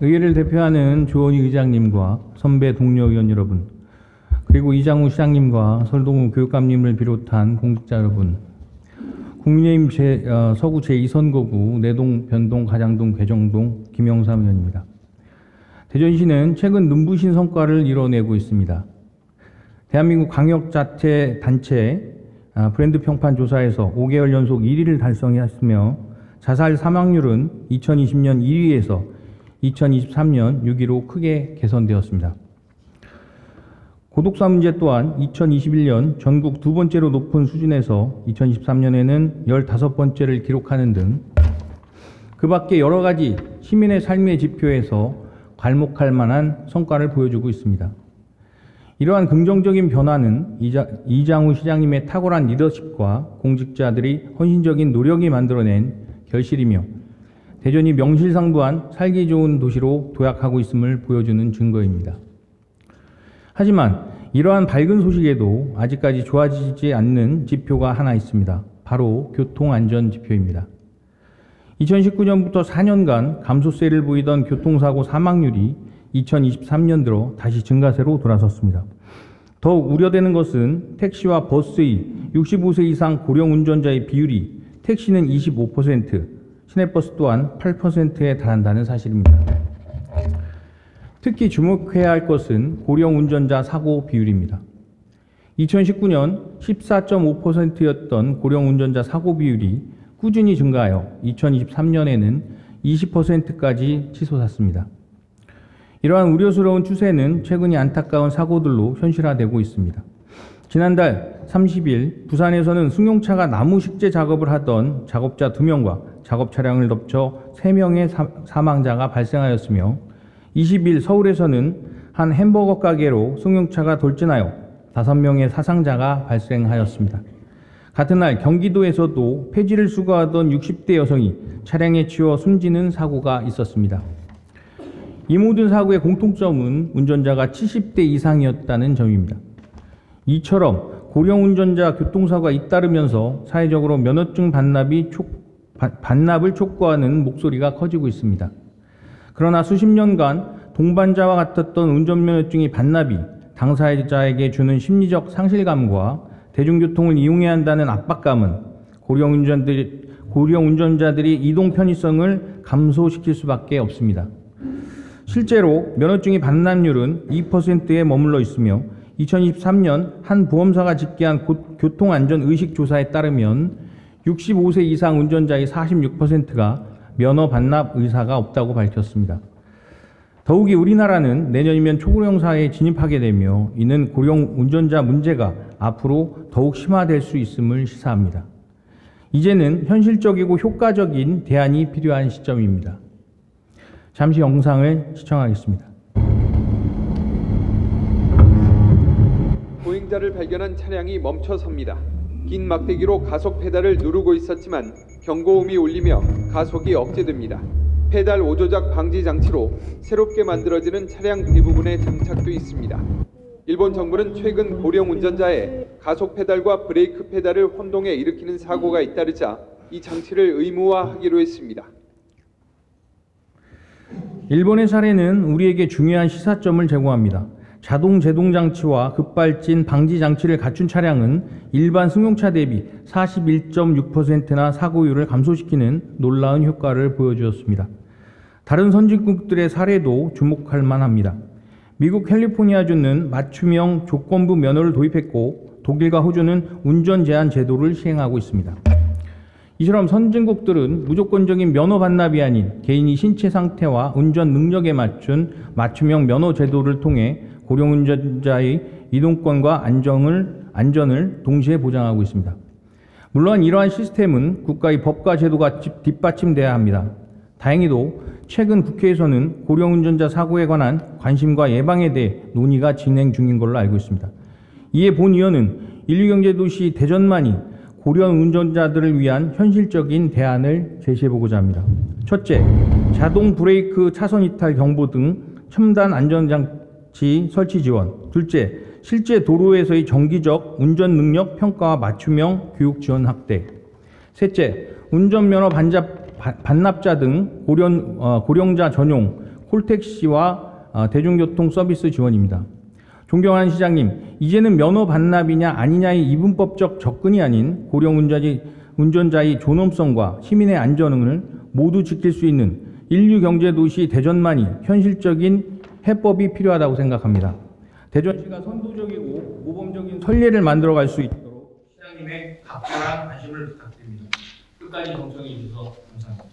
의회를 대표하는 조원희 의장님과 선배 동료 의원 여러분, 그리고 이장우 시장님과 설동우 교육감님을 비롯한 공직자 여러분, 국민의힘 서구 제2선거구 내동, 변동, 가장동, 괴정동 김영삼 의원입니다. 대전시는 최근 눈부신 성과를 이뤄내고 있습니다. 대한민국 광역자치단체 브랜드 평판 조사에서 5개월 연속 1위를 달성했으며 자살 사망률은 2020년 1위에서 2023년 6위로 크게 개선되었습니다. 고독사 문제 또한 2021년 전국 두 번째로 높은 수준에서 2023년에는 15번째를 기록하는 등 그 밖에 여러 가지 시민의 삶의 지표에서 괄목할 만한 성과를 보여주고 있습니다. 이러한 긍정적인 변화는 이장우 시장님의 탁월한 리더십과 공직자들이 헌신적인 노력이 만들어낸 결실이며 대전이 명실상부한 살기 좋은 도시로 도약하고 있음을 보여주는 증거입니다. 하지만 이러한 밝은 소식에도 아직까지 좋아지지 않는 지표가 하나 있습니다. 바로 교통안전지표입니다. 2019년부터 4년간 감소세를 보이던 교통사고 사망률이 2023년 들어 다시 증가세로 돌아섰습니다. 더욱 우려되는 것은 택시와 버스의 65세 이상 고령 운전자의 비율이 택시는 25%, 시내버스 또한 8%에 달한다는 사실입니다. 특히 주목해야 할 것은 고령 운전자 사고 비율입니다. 2019년 14.5%였던 고령 운전자 사고 비율이 꾸준히 증가하여 2023년에는 20%까지 치솟았습니다. 이러한 우려스러운 추세는 최근의 안타까운 사고들로 현실화되고 있습니다. 지난달 30일 부산에서는 승용차가 나무 식재 작업을 하던 작업자 2명과 작업 차량을 덮쳐 3명의 사망자가 발생하였으며 20일 서울에서는 한 햄버거 가게로 승용차가 돌진하여 5명의 사상자가 발생하였습니다. 같은 날 경기도에서도 폐지를 수거하던 60대 여성이 차량에 치여 숨지는 사고가 있었습니다. 이 모든 사고의 공통점은 운전자가 70대 이상이었다는 점입니다. 이처럼 고령 운전자 교통사고가 잇따르면서 사회적으로 면허증 반납을 촉구하는 목소리가 커지고 있습니다. 그러나 수십 년간 동반자와 같았던 운전면허증이 반납이 당사자에게 주는 심리적 상실감과 대중교통을 이용해야 한다는 압박감은 고령 운전자들이 이동 편의성을 감소시킬 수밖에 없습니다. 실제로 면허증의 반납률은 2%에 머물러 있으며 2023년 한 보험사가 집계한 교통안전의식조사에 따르면 65세 이상 운전자의 46%가 면허 반납 의사가 없다고 밝혔습니다. 더욱이 우리나라는 내년이면 초고령 사회에 진입하게 되며 이는 고령 운전자 문제가 앞으로 더욱 심화될 수 있음을 시사합니다. 이제는 현실적이고 효과적인 대안이 필요한 시점입니다. 잠시 영상을 시청하겠습니다. 보행자를 발견한 차량이 멈춰섭니다. 긴 막대기로 가속 페달을 누르고 있었지만 경고음이 울리며 가속이 억제됩니다. 페달 오조작 방지 장치로 새롭게 만들어지는 차량 대부분에 장착돼 있습니다. 일본 정부는 최근 고령 운전자의 가속 페달과 브레이크 페달을 혼동해 일으키는 사고가 잇따르자 이 장치를 의무화하기로 했습니다. 일본의 사례는 우리에게 중요한 시사점을 제공합니다. 자동 제동 장치와 급발진 방지 장치를 갖춘 차량은 일반 승용차 대비 41.6%나 사고율을 감소시키는 놀라운 효과를 보여주었습니다. 다른 선진국들의 사례도 주목할 만합니다. 미국 캘리포니아주는 맞춤형 조건부 면허를 도입했고 독일과 호주는 운전 제한 제도를 시행하고 있습니다. 이처럼 선진국들은 무조건적인 면허 반납이 아닌 개인이 신체 상태와 운전 능력에 맞춘 맞춤형 면허 제도를 통해 고령 운전자의 이동권과 안전을 동시에 보장하고 있습니다. 물론 이러한 시스템은 국가의 법과 제도가 뒷받침돼야 합니다. 다행히도 최근 국회에서는 고령 운전자 사고에 관한 관심과 예방에 대해 논의가 진행 중인 걸로 알고 있습니다. 이에 본 의원은 인류경제도시 대전만이 고령 운전자들을 위한 현실적인 대안을 제시해보고자 합니다. 첫째, 자동 브레이크 차선 이탈 경보 등 첨단 안전장치 설치 지원. 둘째, 실제 도로에서의 정기적 운전 능력 평가와 맞춤형 교육 지원 확대. 셋째, 운전면허 반납자 등 고령자 전용 콜택시와 대중교통 서비스 지원입니다. 존경하는 시장님, 이제는 면허 반납이냐 아니냐의 이분법적 접근이 아닌 고령 운전자의 존엄성과 시민의 안전을 모두 지킬 수 있는 인류 경제 도시 대전만이 현실적인 해법이 필요하다고 생각합니다. 대전시가 선도적이고 모범적인 선례를 만들어갈 수 있도록 시장님의 각별한 관심을 부탁드립니다. 끝까지 경청해 주셔서 감사합니다.